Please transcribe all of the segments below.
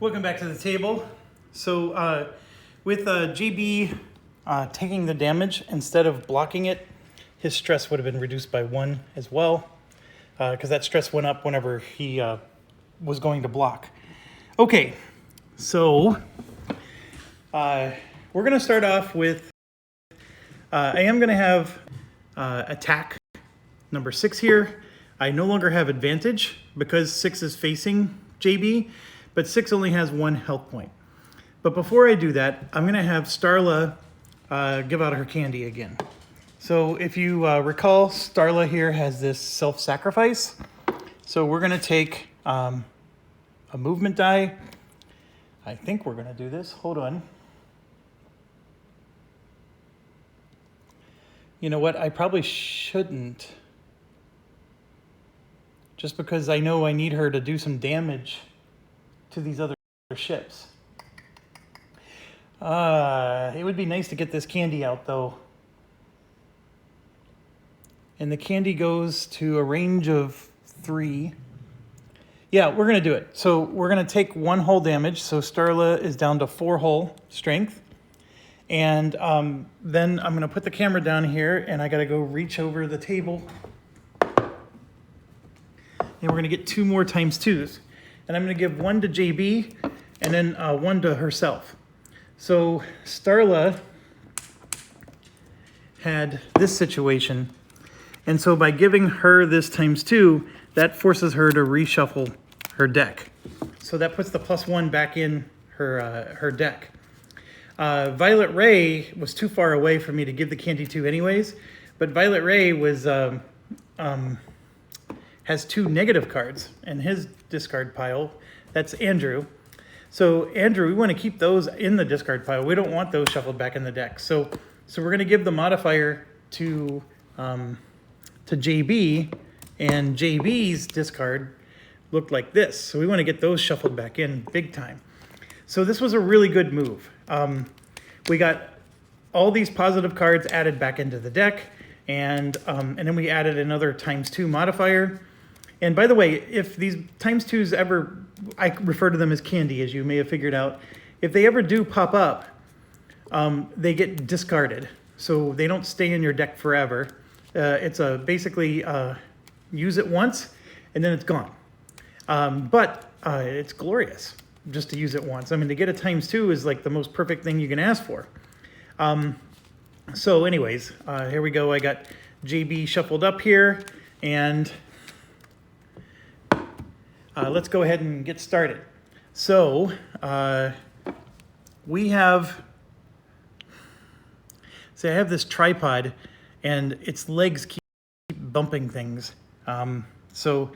Welcome back to the table. So with JB taking the damage instead of blocking it, his stress would have been reduced by 1 as well, because that stress went up whenever he was going to block. Okay, so we're going to start off with, I am going to have attack number 6 here. I no longer have advantage because 6 is facing JB, but 6 only has 1 health point. But before I do that, I'm going to have Starla give out her candy again. So if you recall, Starla here has this self-sacrifice. So we're going to take a movement die. I think we're going to do this. Hold on. You know what? I probably shouldn't. Just because I know I need her to do some damage to these other ships. It would be nice to get this candy out, though. And the candy goes to a range of 3. Yeah, we're going to do it. So we're going to take 1 hull damage. So Starla is down to 4 hull strength. And then I'm going to put the camera down here, and I got to go reach over the table. And we're going to get 2 more ×2s. And I'm going to give 1 to JB and then 1 to herself. So Starla had this situation. And so by giving her this ×2, that forces her to reshuffle her deck. So that puts the +1 back in her deck. Violet Ray was too far away for me to give the candy to anyways. But Violet Ray was... has 2 negative cards in his discard pile. That's Andrew. So Andrew, we want to keep those in the discard pile. We don't want those shuffled back in the deck. So we're going to give the modifier to JB, and JB's discard looked like this. So we want to get those shuffled back in big time. So this was a really good move. We got all these positive cards added back into the deck, and then we added another ×2 modifier. And by the way, if these ×2s ever, I refer to them as candy, as you may have figured out, if they ever do pop up, they get discarded. So they don't stay in your deck forever. It's basically use it once, and then it's gone. But it's glorious just to use it once. I mean, to get a ×2 is like the most perfect thing you can ask for. So anyways, here we go. I got JB shuffled up here, and let's go ahead and get started. So we have, I have this tripod, and its legs keep bumping things. So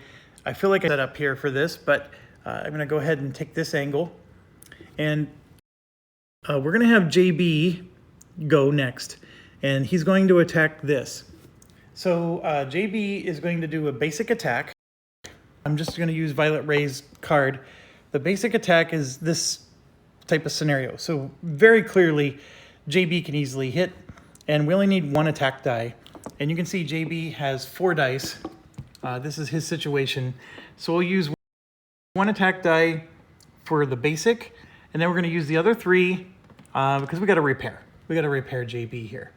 I feel like I set up here for this, but I'm going to go ahead and take this angle, and we're going to have JB go next, and he's going to attack this. So JB is going to do a basic attack. I'm just going to use Violet Ray's card. The basic attack is this type of scenario. So very clearly, JB can easily hit, and we only need 1 attack die. And you can see JB has 4 dice. This is his situation. So we'll use 1 attack die for the basic, and then we're going to use the other 3 because we got to repair. We got to repair JB here.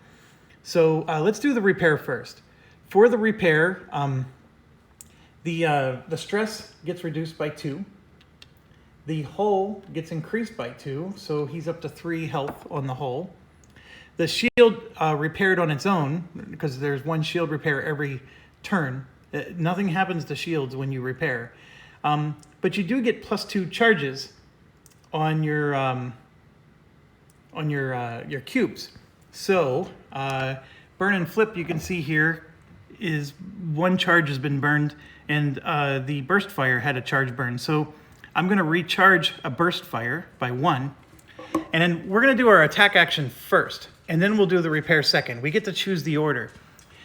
So let's do the repair first. For the repair, the stress gets reduced by 2. The hull gets increased by 2, so he's up to 3 health on the hull. The shield repaired on its own, because there's 1 shield repair every turn. Nothing happens to shields when you repair. But you do get +2 charges on your cubes. So burn and flip, you can see here, is 1 charge has been burned, and the burst fire had a charge burn. So I'm going to recharge a burst fire by 1, and then we're going to do our attack action first, and then we'll do the repair second. We get to choose the order.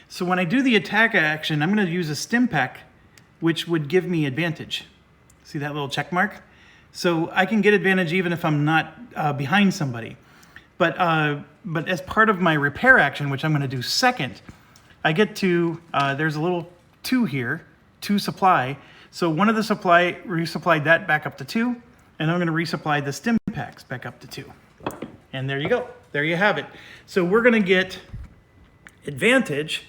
So when I do the attack action, I'm going to use a stim pack, which would give me advantage. See that little check mark? So I can get advantage even if I'm not behind somebody. But as part of my repair action, which I'm going to do second, I get to, there's a little 2 here, 2 supply. So one of the supply, resupplied that back up to 2. and I'm going to resupply the stim packs back up to 2. And there you go. There you have it. So we're going to get advantage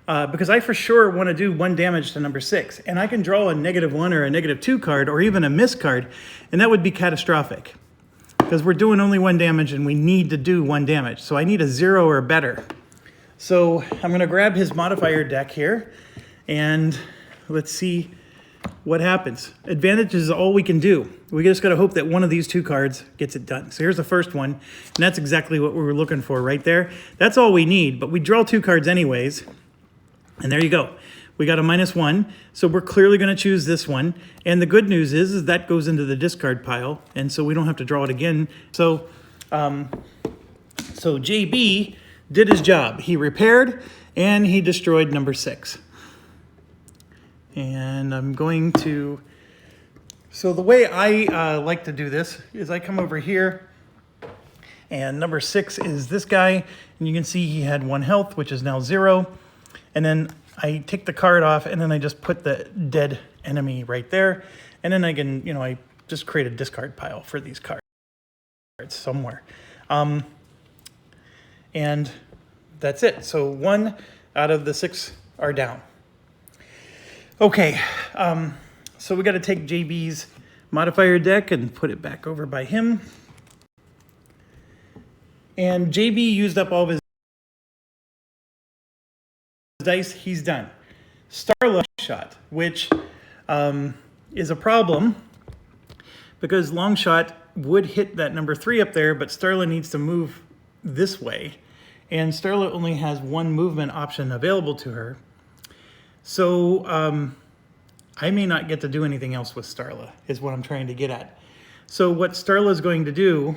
because I for sure want to do 1 damage to number 6. And I can draw a -1 or a -2 card or even a miss card, and that would be catastrophic because we're doing only 1 damage and we need to do 1 damage. So I need a 0 or better. So I'm going to grab his modifier deck here and let's see what happens. Advantage is all we can do. We just got to hope that one of these 2 cards gets it done. So here's the first one, and that's exactly what we were looking for right there. That's all we need, but we draw 2 cards anyways, and there you go. We got a -1, so we're clearly going to choose this one. And the good news is that goes into the discard pile, and so we don't have to draw it again. So, so JB did his job. He repaired, and he destroyed number 6. And I'm going to, so the way I like to do this is I come over here and number 6 is this guy, and you can see he had 1 health, which is now 0. And then I take the card off and then I just put the dead enemy right there. And then I can, you know, I just create a discard pile for these cards somewhere. And that's it. So 1 out of the 6 are down. Okay, so we got to take JB's modifier deck and put it back over by him. And JB used up all of his dice. He's done. Starla shot, which is a problem because long shot would hit that number 3 up there, but Starla needs to move this way. And Starla only has 1 movement option available to her. So I may not get to do anything else with Starla, is what I'm trying to get at. So what Starla is going to do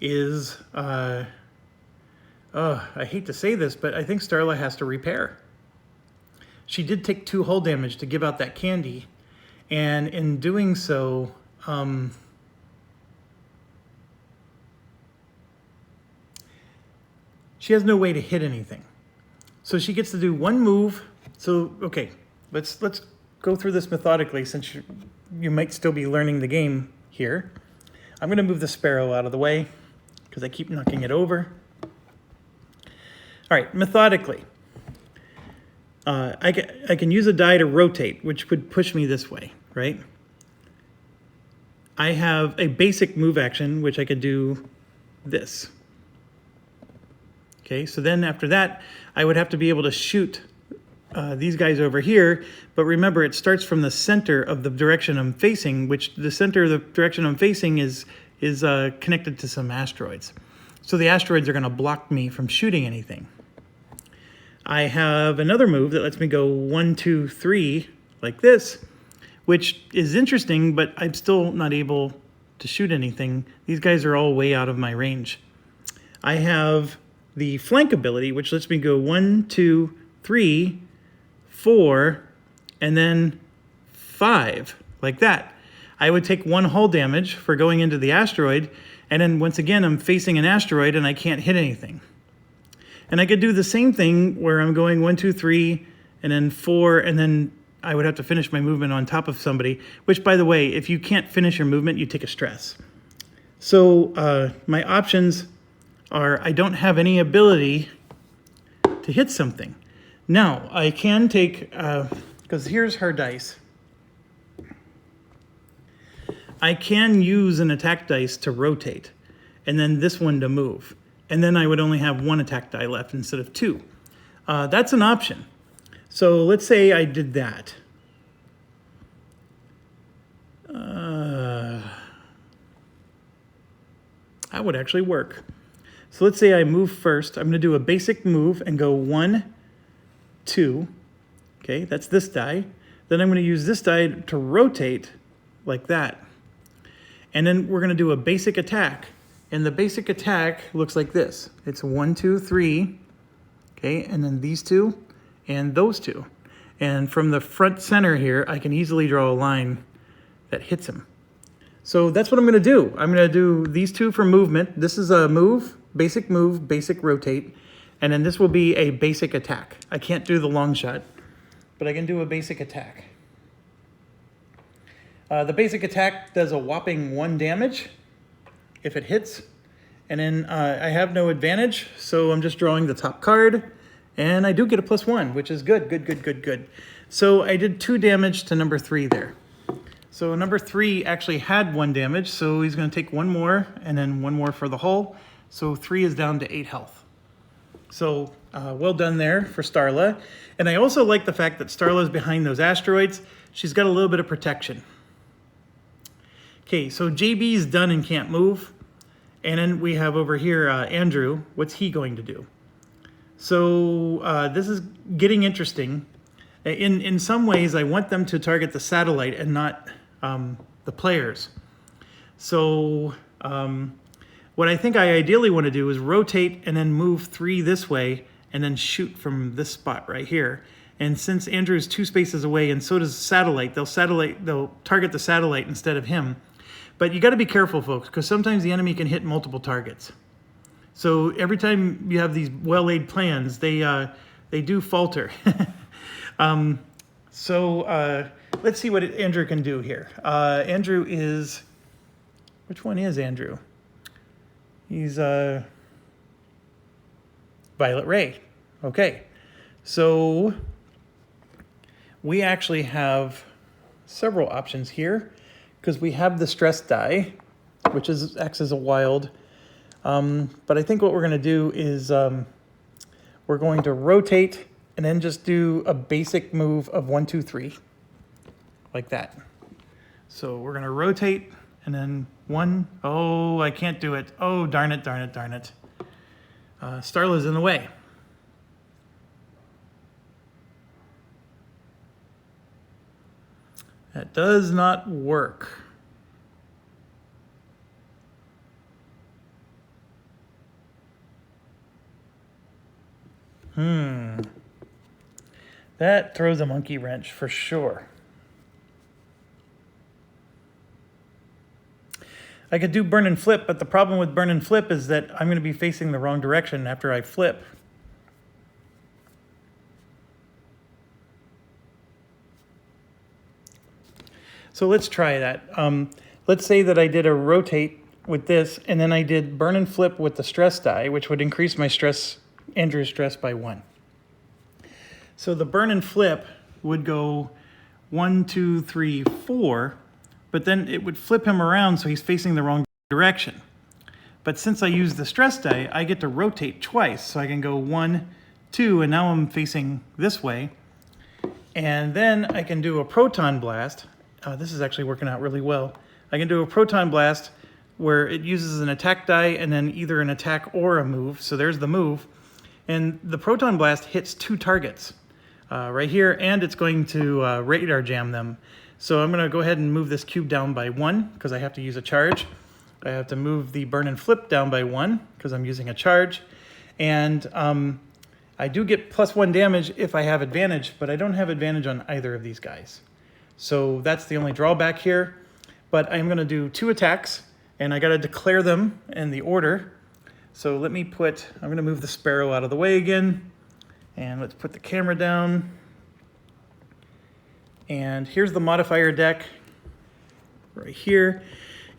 is, I hate to say this, but I think Starla has to repair. She did take 2 hull damage to give out that candy, and in doing so, she has no way to hit anything. So she gets to do 1 move. So, okay, let's go through this methodically since you might still be learning the game here. I'm going to move the sparrow out of the way because I keep knocking it over. All right, methodically. I can use a die to rotate, which would push me this way, right? I have a basic move action, which I could do this. Okay, so then after that, I would have to be able to shoot these guys over here, but remember it starts from the center of the direction I'm facing, which the center of the direction I'm facing is connected to some asteroids. So the asteroids are going to block me from shooting anything. I have another move that lets me go 1, 2, 3 like this, which is interesting, but I'm still not able to shoot anything. These guys are all way out of my range. I have the flank ability, which lets me go 1, 2, 3, 4, and then 5, like that. I would take 1 hull damage for going into the asteroid, and then once again, I'm facing an asteroid and I can't hit anything. And I could do the same thing where I'm going 1, 2, 3, and then 4, and then I would have to finish my movement on top of somebody, which, by the way, if you can't finish your movement, you take a stress. So my options are I don't have any ability to hit something. Now, I can take, because here's her dice. I can use an attack dice to rotate, and then this one to move. And then I would only have 1 attack die left instead of 2. That's an option. So let's say I did that. That would actually work. So let's say I move first. I'm going to do a basic move and go 1, 2. Okay, that's this die. Then I'm going to use this die to rotate like that. And then we're going to do a basic attack. And the basic attack looks like this. It's 1, 2, 3. Okay, and then these 2 and those 2. And from the front center here, I can easily draw a line that hits him. So that's what I'm going to do. I'm going to do these 2 for movement. This is a move, basic rotate. And then this will be a basic attack. I can't do the long shot, but I can do a basic attack. The basic attack does a whopping 1 damage if it hits. And then I have no advantage, so I'm just drawing the top card. And I do get a +1, which is good, good. So I did 2 damage to number 3 there. So number 3 actually had 1 damage, so he's going to take 1 more, and then 1 more for the hull. So 3 is down to 8 health. So well done there for Starla. And I also like the fact that Starla's behind those asteroids. She's got a little bit of protection. Okay, so JB's done and can't move. And then we have over here Andrew. What's he going to do? So this is getting interesting. In some ways, I want them to target the satellite and not the players. So what I think I ideally want to do is rotate and then move 3 this way and then shoot from this spot right here. And since Andrew's 2 spaces away and so does the satellite, they'll target the satellite instead of him. But you got to be careful, folks, because sometimes the enemy can hit multiple targets. So every time you have these well-laid plans, they do falter. Let's see what Andrew can do here. Andrew is, which one is Andrew? He's Violet Ray. Okay, so we actually have several options here because we have the stress die, which acts as a wild. But I think what we're going to do is we're going to rotate and then just do a basic move of 1, 2, 3, like that. So we're going to rotate and then 1. Oh, I can't do it. Oh, darn it. Starla's in the way. That does not work. That throws a monkey wrench for sure. I could do burn and flip, but the problem with burn and flip is that I'm going to be facing the wrong direction after I flip. So let's try that. Let's say that I did a rotate with this, and then I did burn and flip with the stress die, which would increase my stress, Andrew's stress by 1. So the burn and flip would go 1, 2, 3, 4, but then it would flip him around so he's facing the wrong direction. But since I use the stress die, I get to rotate twice. So I can go 1, 2, and now I'm facing this way. And then I can do a proton blast. This is actually working out really well. I can do a proton blast where it uses an attack die and then either an attack or a move. So there's the move. And the proton blast hits 2 targets right here, and it's going to radar jam them. So I'm going to go ahead and move this cube down by 1 because I have to use a charge. I have to move the burn and flip down by 1 because I'm using a charge. And I do get +1 damage if I have advantage, but I don't have advantage on either of these guys. So that's the only drawback here. But I'm going to do 2 attacks, and I got to declare them in the order. So I'm going to move the sparrow out of the way again, and let's put the camera down. And here's the modifier deck right here.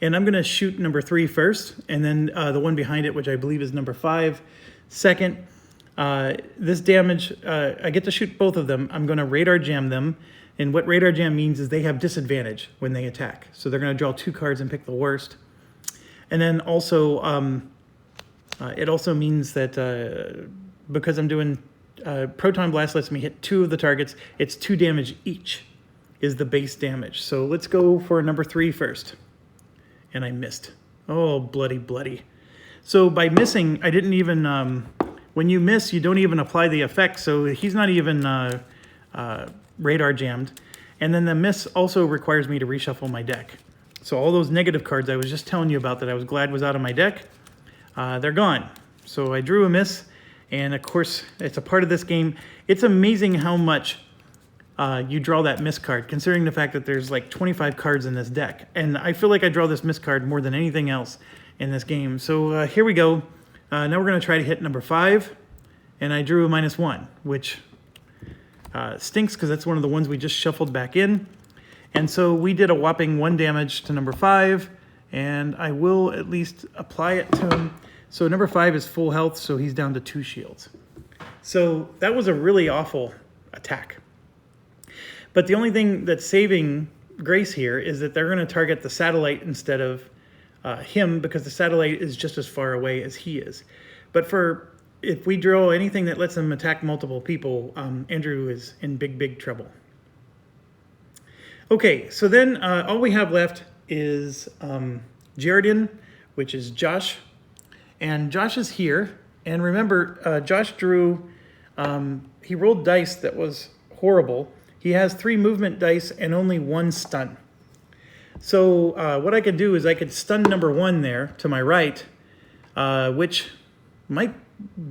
And I'm going to shoot number 3 first, and then the one behind it, which I believe is number 5, second. This damage, I get to shoot both of them. I'm going to radar jam them. And what radar jam means is they have disadvantage when they attack. So they're going to draw 2 cards and pick the worst. And then also, it also means that because I'm doing Proton Blast lets me hit 2 of the targets, it's 2 damage each is the base damage. So let's go for number 3 first. And I missed. Oh, bloody. So by missing, I didn't even, when you miss, you don't even apply the effect. So he's not even radar jammed. And then the miss also requires me to reshuffle my deck. So all those negative cards I was just telling you about that I was glad was out of my deck, they're gone. So I drew a miss, and of course, it's a part of this game. It's amazing how much you draw that miss card, considering the fact that there's like 25 cards in this deck. And I feel like I draw this miss card more than anything else in this game. So here we go. Now we're going to try to hit number 5, and I drew a -1, which stinks because that's one of the ones we just shuffled back in. And so we did a whopping 1 damage to number 5, and I will at least apply it to him. So number 5 is full health, so he's down to 2 shields. So that was a really awful attack. But the only thing that's saving grace here is that they're going to target the satellite instead of him, because the satellite is just as far away as he is. But if we draw anything that lets them attack multiple people, Andrew is in big trouble. Okay, so then all we have left is Jaredin, which is Josh. And Josh is here. And remember, Josh drew, he rolled dice that was horrible. He has 3 movement dice and only 1 stun. So what I could do is I could stun number 1 there to my right, which might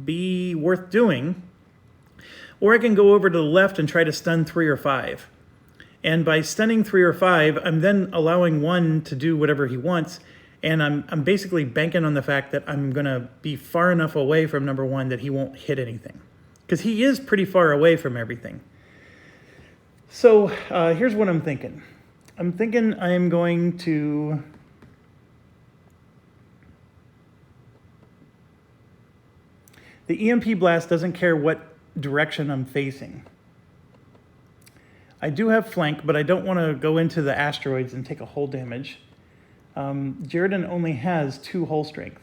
be worth doing. Or I can go over to the left and try to stun 3 or 5. And by stunning 3 or 5, I'm then allowing 1 to do whatever he wants. And I'm basically banking on the fact that I'm going to be far enough away from number 1 that he won't hit anything. Because he is pretty far away from everything. So here's what I'm thinking. I'm thinking I'm going to... The EMP blast doesn't care what direction I'm facing. I do have flank, but I don't want to go into the asteroids and take a hull damage. Jaredin only has 2 hull strength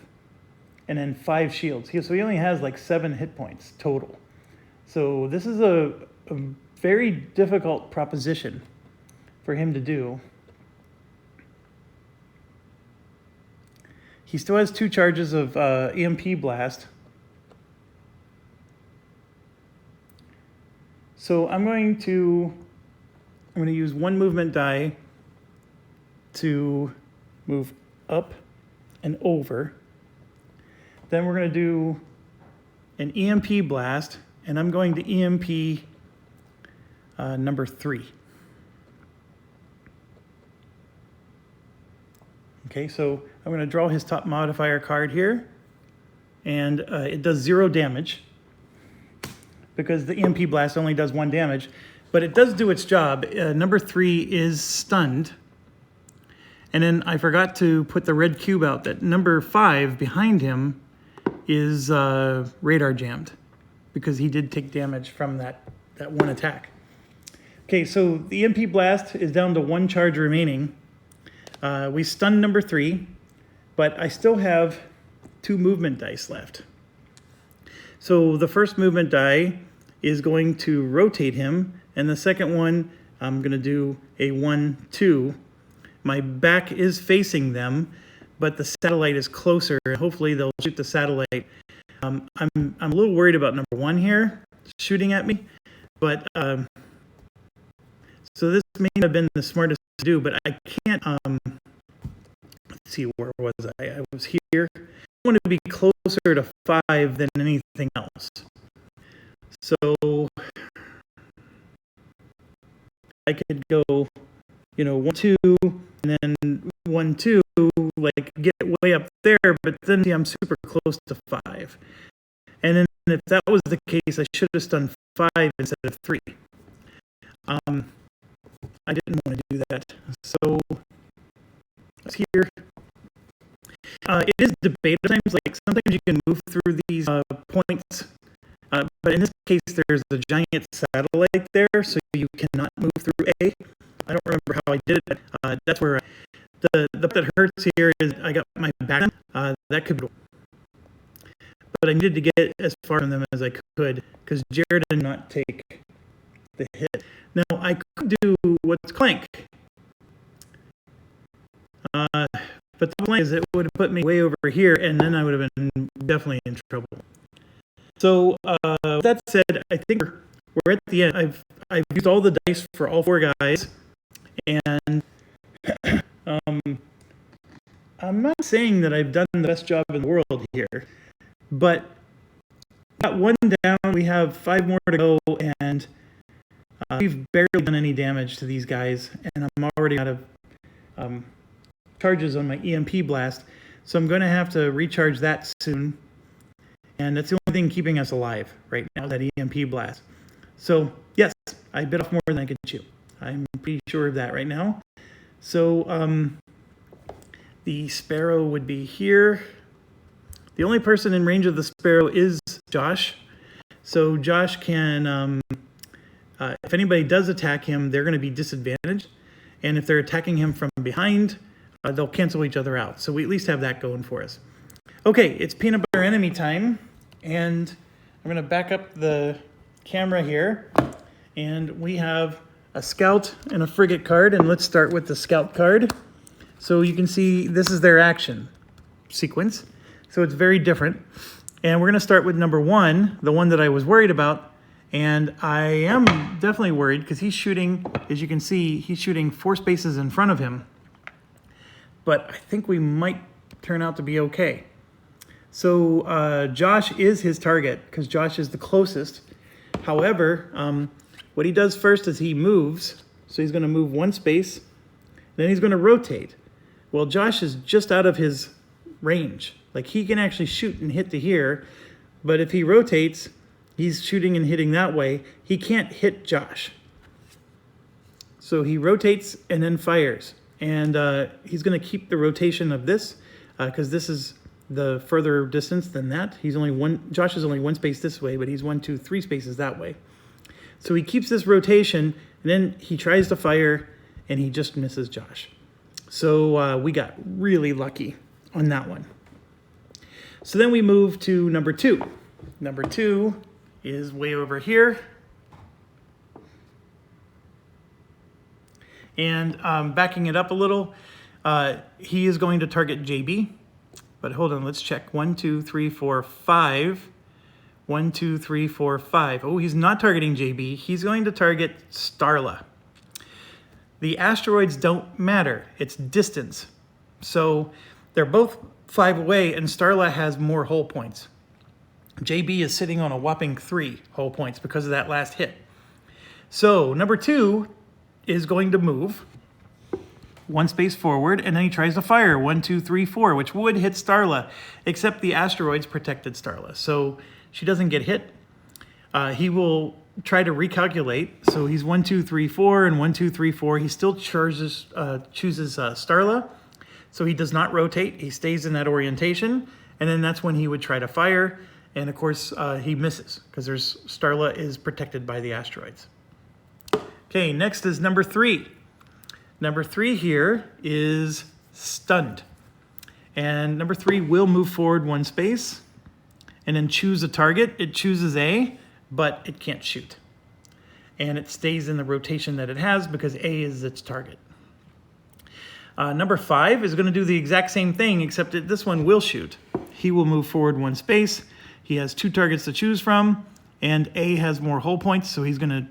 and then 5 shields. So he only has like 7 hit points total. So this is a very difficult proposition for him to do. He still has 2 charges of EMP blast. So I'm going to use 1 movement die to move up and over. Then we're going to do an EMP blast, and I'm going to EMP number 3. Okay, so I'm going to draw his top modifier card here, and it does 0 damage because the EMP blast only does 1 damage, but it does do its job. Number 3 is stunned, and then I forgot to put the red cube out that number 5 behind him is radar jammed because he did take damage from that 1 attack. Okay, so the EMP blast is down to 1 charge remaining. We stunned number 3, but I still have 2 movement dice left. So the first movement die is going to rotate him, and the second one, I'm going to do a 1-2. My back is facing them, but the satellite is closer, and hopefully they'll shoot the satellite. I'm a little worried about number 1 here, shooting at me, but so this may not have been the smartest to do, but I can't, let's see, where was I? I was here. I want to be closer to 5 than anything else. So I could go, 1-2, and then 1-2, like get way up there, but then see, I'm super close to 5. And then if that was the case, I should have done 5 instead of 3. I didn't want to do that. So it's here. It is debated times, like sometimes you can move through these points, but in this case there's a giant satellite there, so you cannot move through A. I don't remember how I did it. That's where the that hurts here is I got my back. That could be, but I needed to get as far from them as I could because Jared did not take the hit. Now I could do what's clank, but the point is it would have put me way over here, and then I would have been definitely in trouble. So with that said, I think we're at the end. I've used all the dice for all 4 guys, and I'm not saying that I've done the best job in the world here, but got 1 down. We have 5 more to go, and we've barely done any damage to these guys, and I'm already out of charges on my EMP blast, so I'm going to have to recharge that soon, and that's the only thing keeping us alive right now, that EMP blast. So yes, I bit off more than I could chew. I'm pretty sure of that right now. So the sparrow would be here. The only person in range of the sparrow is Josh. So Josh can, if anybody does attack him, they're going to be disadvantaged. And if they're attacking him from behind, they'll cancel each other out. So we at least have that going for us. Okay, it's peanut butter enemy time. And I'm going to back up the camera here. And we have a scout and a frigate card. And let's start with the scout card. So you can see this is their action sequence. So it's very different. And we're going to start with number 1, the one that I was worried about. And I am definitely worried because he's shooting, as you can see, he's shooting 4 spaces in front of him. But I think we might turn out to be okay. So Josh is his target because Josh is the closest. However, what he does first is he moves. So he's going to move 1 space. Then he's going to rotate. Well, Josh is just out of his range. Like he can actually shoot and hit to here, but if he rotates, he's shooting and hitting that way. He can't hit Josh. So he rotates and then fires. And he's going to keep the rotation of this because this is the further distance than that. Josh is only 1 space this way, but he's 1, 2, 3 spaces that way. So he keeps this rotation and then he tries to fire and he just misses Josh. So we got really lucky on that one. So then we move to number 2. Number 2 is way over here. And backing it up a little, he is going to target JB. But hold on, let's check. 1, 2, 3, 4, 5. 1, 2, 3, 4, 5. Oh, he's not targeting JB. He's going to target Starla. The asteroids don't matter. It's distance. So they're both 5 away, and Starla has more hull points. JB is sitting on a whopping 3 hull points because of that last hit. So number 2 is going to move 1 space forward, and then he tries to fire 1, 2, 3, 4, which would hit Starla, except the asteroids protected Starla. So she doesn't get hit. He will try to recalculate. So he's 1, 2, 3, 4, and 1, 2, 3, 4. He still chooses Starla. So he does not rotate. He stays in that orientation. And then that's when he would try to fire. And of course, he misses because Starla is protected by the asteroids. Okay, next is number 3. Number 3 here is stunned. And number 3 will move forward 1 space and then choose a target. It chooses A, but it can't shoot. And it stays in the rotation that it has because A is its target. Number 5 is going to do the exact same thing, except that this one will shoot. He will move forward 1 space. He has 2 targets to choose from, and A has more hull points, so he's going to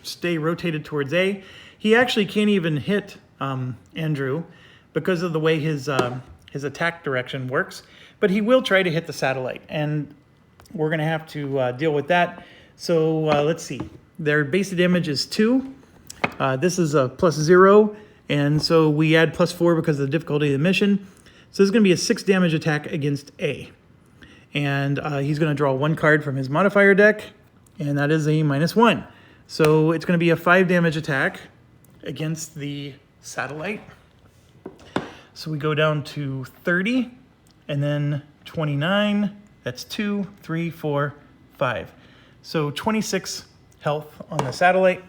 stay rotated towards A. He actually can't even hit Andrew because of the way his attack direction works, but he will try to hit the satellite, and we're going to have to deal with that. So let's see. Their base damage is 2. This is a +0. And so we add +4 because of the difficulty of the mission. So this is going to be a 6 damage attack against A. And he's going to draw 1 card from his modifier deck, and that is a -1. So it's going to be a 5 damage attack against the satellite. So we go down to 30, and then 29. That's 2, 3, 4, 5. So 26 health on the satellite.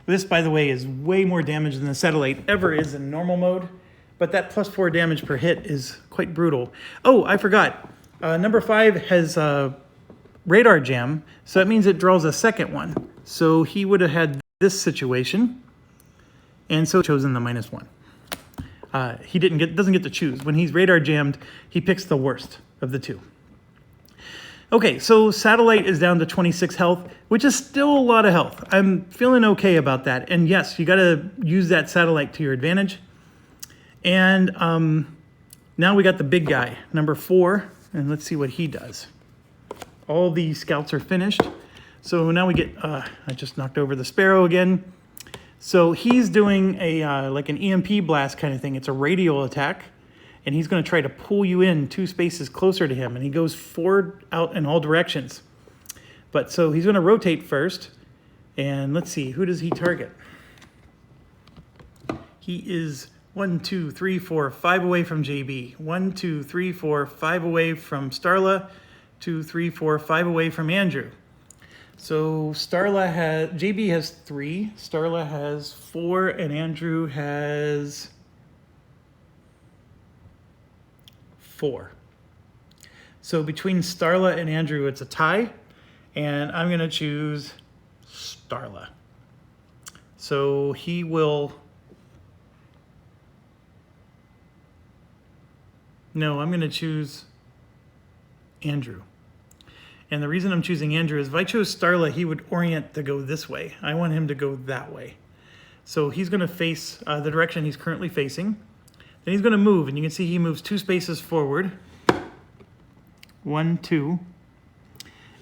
This, by the way, is way more damage than the satellite ever is in normal mode, but that +4 damage per hit is quite brutal. Oh, I forgot. Number 5 has radar jam, so that means it draws a second one. So he would have had this situation, and so chosen the -1. He doesn't get to choose. When he's radar jammed, he picks the worst of the 2. Okay, so satellite is down to 26 health, which is still a lot of health. I'm feeling okay about that. And yes, you got to use that satellite to your advantage. And now we got the big guy, number 4, and let's see what he does. All the scouts are finished. So now we get, I just knocked over the sparrow again. So he's doing a like an EMP blast kind of thing. It's a radial attack. And he's going to try to pull you in 2 spaces closer to him. And he goes forward out in all directions. But so he's going to rotate first. And let's see, who does he target? He is 1, 2, 3, 4, 5 away from JB. 1, 2, 3, 4, 5 away from Starla. 2, 3, 4, 5 away from Andrew. So JB has 3, Starla has 4, and Andrew has 4. So between Starla and Andrew, it's a tie, and I'm gonna choose Starla. So he will, no, I'm gonna choose Andrew. And the reason I'm choosing Andrew is if I chose Starla, he would orient to go this way. I want him to go that way. So he's gonna face the direction he's currently facing. Then he's gonna move, and you can see he moves 2 spaces forward. 1, 2,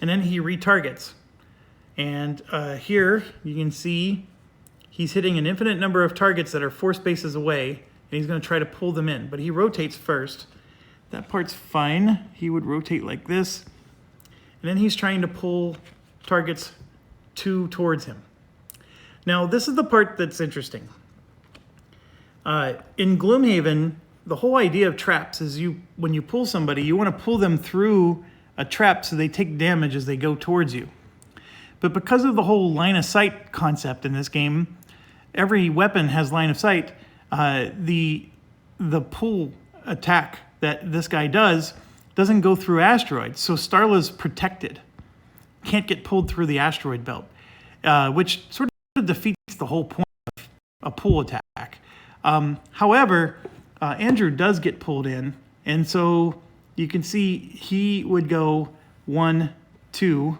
and then he retargets. And here you can see he's hitting an infinite number of targets that are 4 spaces away, and he's gonna try to pull them in, but he rotates first. That part's fine. He would rotate like this, and then he's trying to pull targets 2 towards him. Now, this is the part that's interesting. In Gloomhaven, the whole idea of traps is when you pull somebody, you want to pull them through a trap so they take damage as they go towards you. But because of the whole line of sight concept in this game, every weapon has line of sight. The pull attack that this guy doesn't go through asteroids, so Starla's protected. Can't get pulled through the asteroid belt, which sort of defeats the whole point of a pull attack. However, Andrew does get pulled in, and so you can see he would go 1, 2,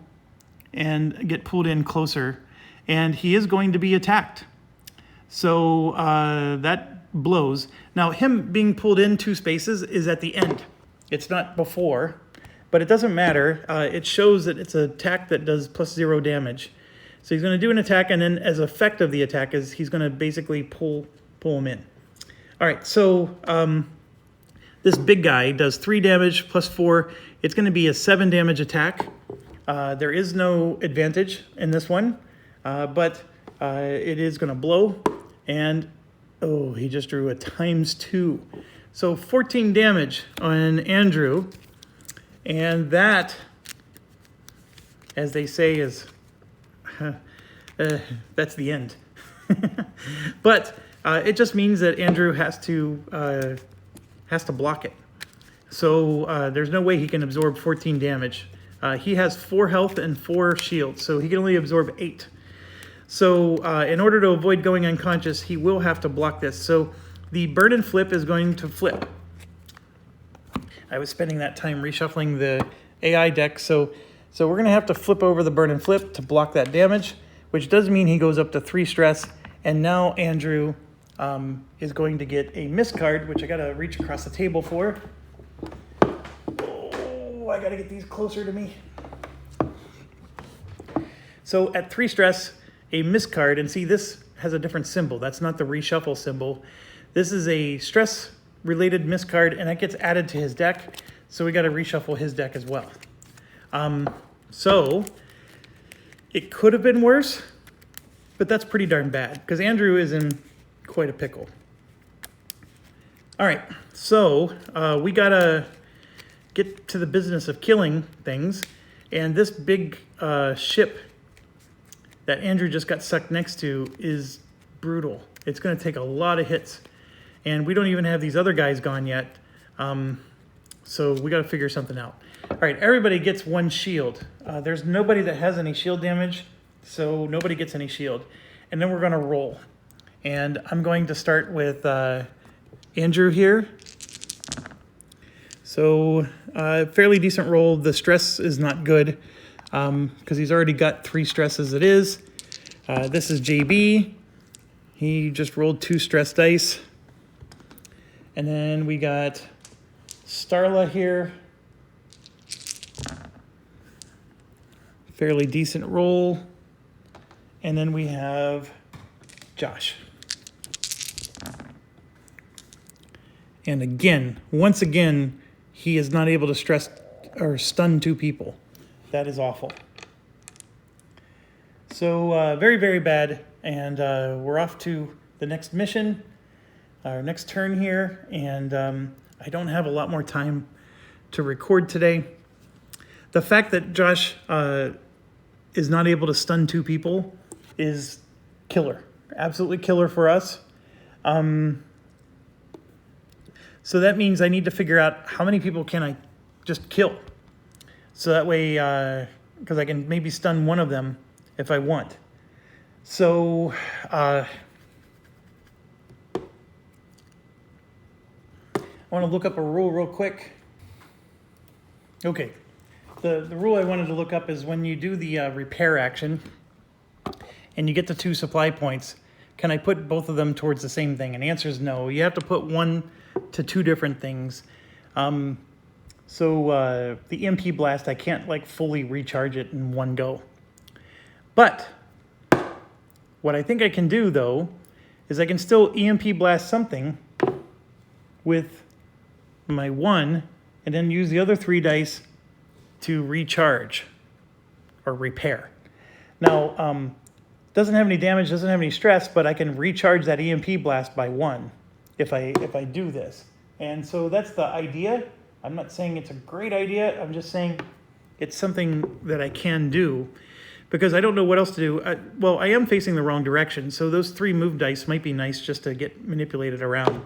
and get pulled in closer, and he is going to be attacked. So that blows. Now, him being pulled in 2 spaces is at the end. It's not before, but it doesn't matter. It shows that it's an attack that does +0 damage. So he's going to do an attack, and then as effect of the attack is he's going to basically pull him in. All right, so this big guy does 3 damage +4. It's going to be a 7 damage attack. There is no advantage in this one, but it is going to blow. And, oh, he just drew a ×2. So 14 damage on Andrew. And that, as they say, is, that's the end. But it just means that Andrew has to block it. So there's no way he can absorb 14 damage. He has 4 health and 4 shields, so he can only absorb 8. So in order to avoid going unconscious, he will have to block this. So the burn and flip is going to flip. I was spending that time reshuffling the AI deck, so we're going to have to flip over the burn and flip to block that damage, which does mean he goes up to 3 stress. And now Andrew is going to get a miss card, which I got to reach across the table for. Oh, I got to get these closer to me. So at 3 stress, a miss card, and see this has a different symbol. That's not the reshuffle symbol. This is a stress-related miss card, and that gets added to his deck, so we got to reshuffle his deck as well. So it could have been worse, but that's pretty darn bad, because Andrew is in quite a pickle. All right, so we got to get to the business of killing things, and this big ship that Andrew just got sucked next to is brutal. It's going to take a lot of hits, and we don't even have these other guys gone yet, so we got to figure something out. All right, everybody gets 1 shield. There's nobody that has any shield damage, so nobody gets any shield. And then we're going to roll. And I'm going to start with Andrew here. So fairly decent roll. The stress is not good because he's already got 3 stress as it is. This is JB. He just rolled 2 stress dice. And then we got Starla here. Fairly decent roll. And then we have Josh. And again, once again, he is not able to stress or stun 2 people. That is awful. So very, very bad. And we're off to the next mission. our next turn here, and I don't have a lot more time to record today. The fact that Josh is not able to stun 2 people is killer, absolutely killer for us. So that means I need to figure out how many people can I just kill. So that way, because I can maybe stun one of them if I want. So, I want to look up a rule real quick. Okay, the rule I wanted to look up is when you do the repair action and you get the 2 supply points, can I put both of them towards the same thing? And the answer is no. You have to put 1 to 2 different things. So the EMP blast, I can't like fully recharge it in one go. But what I think I can do though, is I can still EMP blast something with my 1 and then use the other 3 dice to recharge or repair. Now, doesn't have any damage, doesn't have any stress, but I can recharge that EMP blast by 1 if I do this. And so that's the idea. I'm not saying it's a great idea. I'm just saying it's something that I can do because I don't know what else to do. Well, I am facing the wrong direction, so those 3 move dice might be nice just to get manipulated around.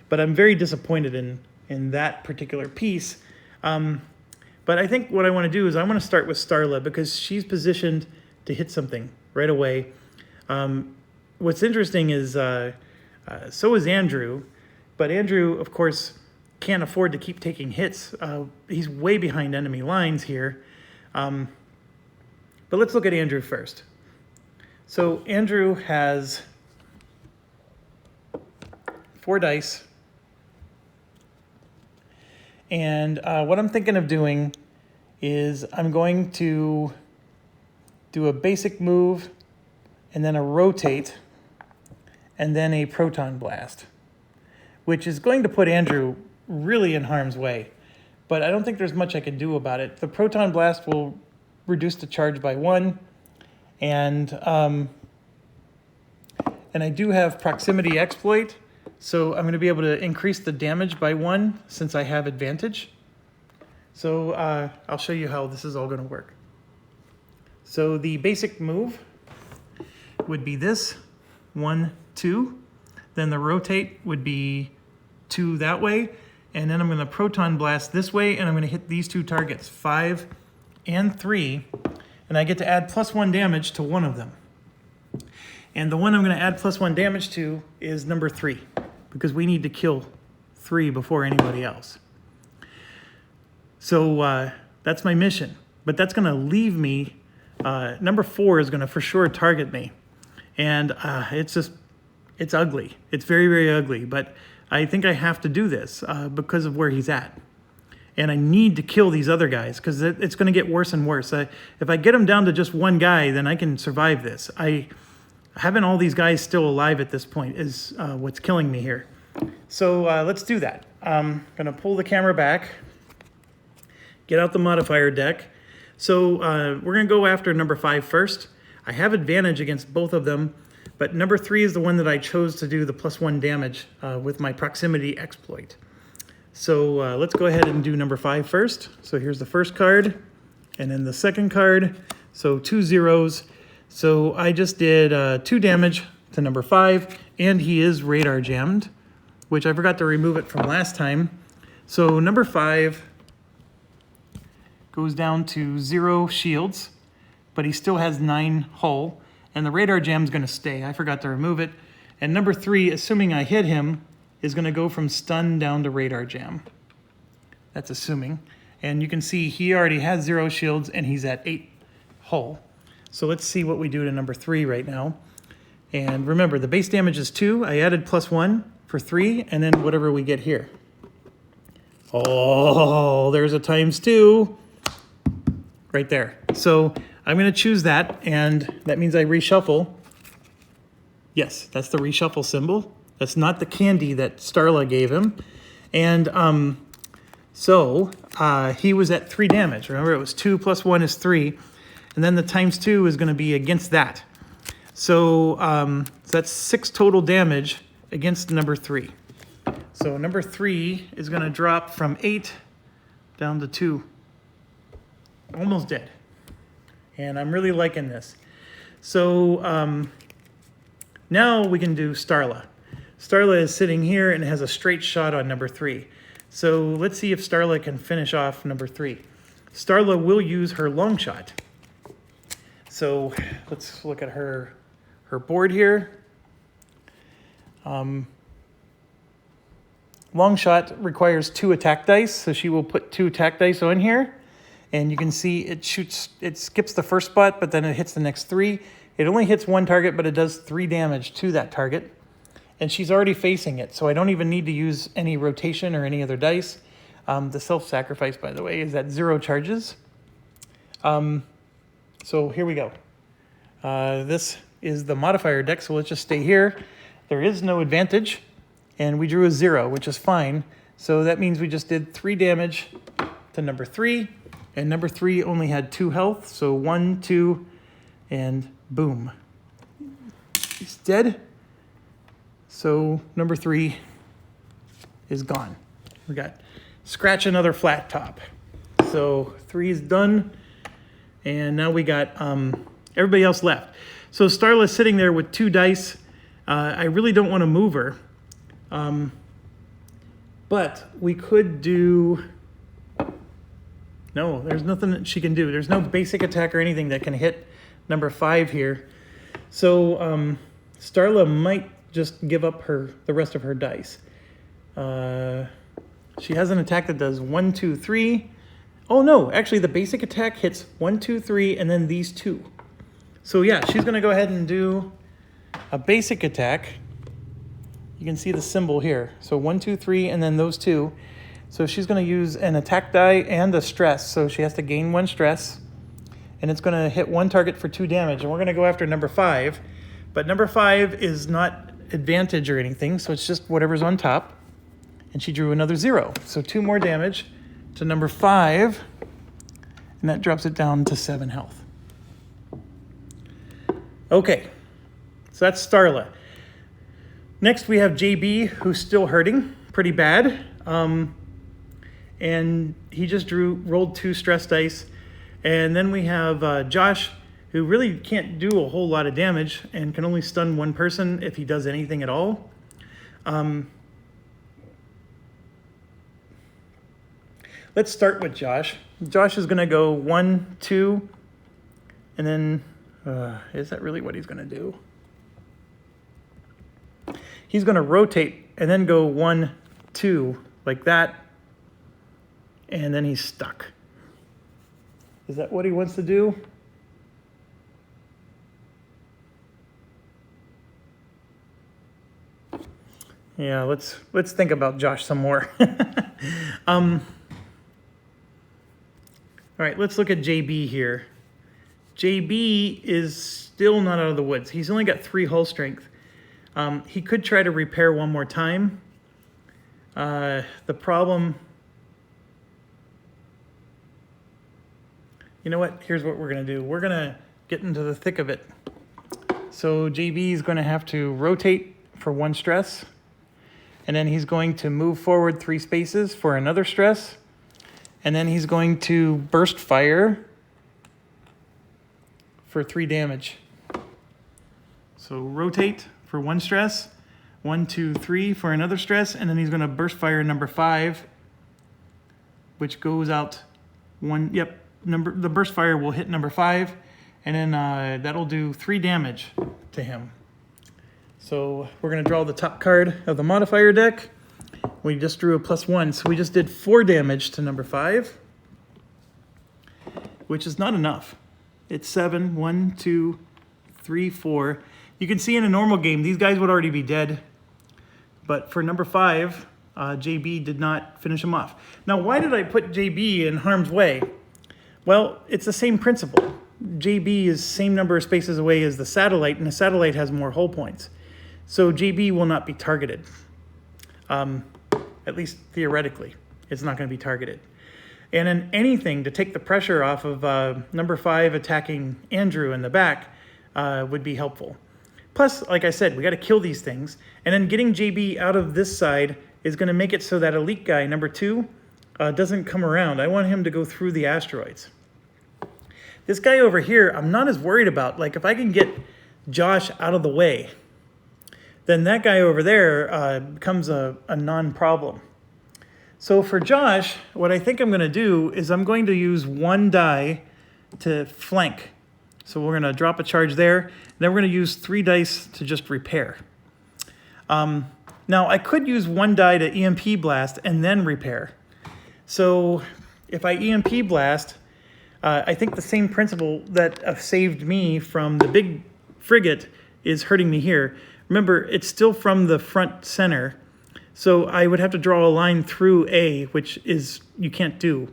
But I'm very disappointed in that particular piece. But I think what I want to do is I want to start with Starla because she's positioned to hit something right away. What's interesting is so is Andrew, but Andrew, of course, can't afford to keep taking hits. He's way behind enemy lines here. But let's look at Andrew first. So Andrew has 4 dice. And what I'm thinking of doing is I'm going to do a basic move and then a rotate and then a proton blast, which is going to put Andrew really in harm's way. But I don't think there's much I can do about it. The proton blast will reduce the charge by 1, and I do have proximity exploit, so I'm going to be able to increase the damage by 1 since I have advantage. So I'll show you how this is all going to work. So the basic move would be this, 1, 2. Then the rotate would be 2 that way. And then I'm going to proton blast this way, and I'm going to hit these 2 targets, 5 and 3. And I get to add +1 damage to one of them. And the one I'm going to add +1 damage to is number 3, because we need to kill 3 before anybody else. So that's my mission. But that's going to leave me, number 4 is going to for sure target me. And it's ugly. It's very, very ugly. But I think I have to do this because of where he's at. And I need to kill these other guys because it's going to get worse and worse. If I get him down to just 1 guy, then I can survive this. Having all these guys still alive at this point is what's killing me here. So let's do that. I'm going to pull the camera back, get out the modifier deck. So we're going to go after number 5 first. I have advantage against both of them, but number 3 is the one that I chose to do the +1 damage with my proximity exploit. So let's go ahead and do number 5 first. So here's the first card, and then the second card. So 2 zeros. So I just did 2 damage to number 5, and he is radar jammed, which I forgot to remove it from last time. So number 5 goes down to 0 shields, but he still has 9 hull, and the radar jam's going to stay. I forgot to remove it. And number 3, assuming I hit him, is going to go from stun down to radar jam. That's assuming. And you can see he already has 0 shields, and he's at 8 hull. So let's see what we do to number 3 right now. And remember, the base damage is 2. I added +1 for 3, and then whatever we get here. Oh, there's a ×2 right there. So I'm going to choose that, and that means I reshuffle. Yes, that's the reshuffle symbol. That's not the candy that Starla gave him. And so he was at 3 damage. Remember, it was 2 + 1 is 3. And then the ×2 is going to be against that. So that's 6 total damage against number 3. So number 3 is going to drop from 8 down to 2. Almost dead. And I'm really liking this. So now we can do Starla. Starla is sitting here and has a straight shot on number 3. So let's see if Starla can finish off number 3. Starla will use her long shot. So let's look at her board here. Long shot requires 2 attack dice, so she will put 2 attack dice on here. And you can see it skips the first spot, but then it hits the next 3. It only hits 1 target, but it does 3 damage to that target. And she's already facing it, so I don't even need to use any rotation or any other dice. The self-sacrifice, by the way, is at 0 charges. So here we go. This is the modifier deck, so let's just stay here. There is no advantage, and we drew a 0, which is fine. So that means we just did 3 damage to number 3, and number 3 only had 2 health, so 1, 2, and boom. He's dead. So number 3 is gone. We got scratch another flat top. So 3 is done, and now we got everybody else left. So Starla's sitting there with 2 dice. I really don't want to move her, but we could do. No, there's nothing that she can do. There's no basic attack or anything that can hit number 5 here. So Starla might just give up the rest of her dice. She has an attack that does 1, 2, 3. Oh no, actually the basic attack hits 1, 2, 3, and then these 2. So yeah, she's gonna go ahead and do a basic attack. You can see the symbol here. So 1, 2, 3, and then those 2. So she's gonna use an attack die and a stress. So she has to gain 1 stress, and it's gonna hit 1 target for 2 damage. And we're gonna go after number 5, but number 5 is not advantage or anything, so it's just whatever's on top. And she drew another 0. So 2 more damage to number 5, and that drops it down to 7 health. Okay, so that's Starla. Next we have JB, who's still hurting pretty bad. And he just rolled 2 stress dice. And then we have Josh, who really can't do a whole lot of damage and can only stun 1 person if he does anything at all. Let's start with Josh. Josh is gonna go 1, 2, and then, is that really what he's gonna do? He's gonna rotate and then go 1, 2, like that, and then he's stuck. Is that what he wants to do? Yeah, let's think about Josh some more. All right, let's look at JB here. JB is still not out of the woods. He's only got 3 hull strength. He could try to repair 1 more time. The problem... You know what? Here's what we're going to do. We're going to get into the thick of it. So JB is going to have to rotate for 1 stress. And then he's going to move forward 3 spaces for another stress. And then he's going to burst fire for 3 damage. So rotate for 1 stress, 1, 2, 3 for another stress, and then he's going to burst fire number 5, which goes out 1. Yep, the burst fire will hit number 5, and then that'll do 3 damage to him. So we're going to draw the top card of the modifier deck. We just drew a +1, so we just did 4 damage to number 5, which is not enough. It's 7, 1, 2, 3, 4. You can see in a normal game, these guys would already be dead. But for number 5, JB did not finish him off. Now, why did I put JB in harm's way? Well, it's the same principle. JB is same number of spaces away as the satellite, and the satellite has more hull points. So JB will not be targeted. At least theoretically, it's not going to be targeted. And then anything to take the pressure off of number 5 attacking Andrew in the back would be helpful. Plus, like I said, we got to kill these things. And then getting JB out of this side is going to make it so that elite guy, number 2, doesn't come around. I want him to go through the asteroids. This guy over here, I'm not as worried about. Like, if I can get Josh out of the way, then that guy over there becomes a non-problem. So for Josh, what I think I'm going to do is I'm going to use 1 die to flank. So we're going to drop a charge there. Then we're going to use 3 dice to just repair. Now, I could use 1 die to EMP blast and then repair. So if I EMP blast, I think the same principle that saved me from the big frigate is hurting me here. Remember, it's still from the front center, so I would have to draw a line through A, which is you can't do,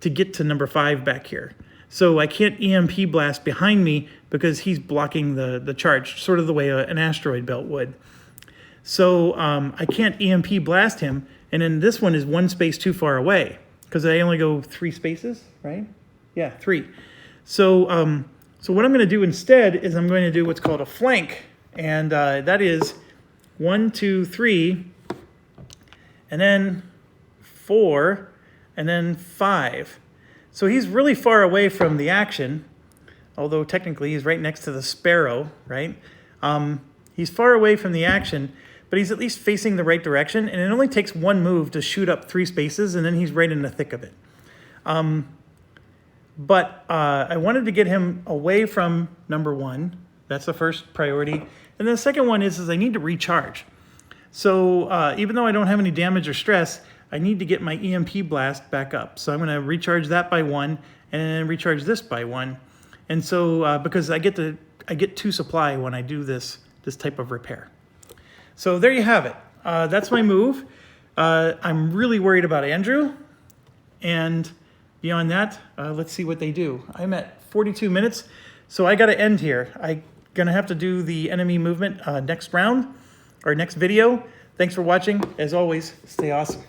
to get to number 5 back here. So I can't EMP blast behind me because he's blocking the charge, sort of the way an asteroid belt would. So I can't EMP blast him, and then this one is 1 space too far away because I only go 3 spaces, right? Yeah, 3. So so what I'm going to do instead is I'm going to do what's called a flank, and that is 1, 2, 3, and then 4, and then 5. So he's really far away from the action, although technically he's right next to the Sparrow, right? He's far away from the action, but he's at least facing the right direction, and it only takes 1 move to shoot up 3 spaces, and then he's right in the thick of it. But I wanted to get him away from number 1. That's the first priority. And the second one is I need to recharge. So even though I don't have any damage or stress, I need to get my EMP blast back up. So I'm going to recharge that by 1 and then recharge this by 1. And so because I get 2 supply when I do this type of repair. So there you have it. That's my move. I'm really worried about Andrew. And beyond that, let's see what they do. I'm at 42 minutes, so I got to end here. I'm going to have to do the enemy movement next round or next video. Thanks for watching. As always, stay awesome.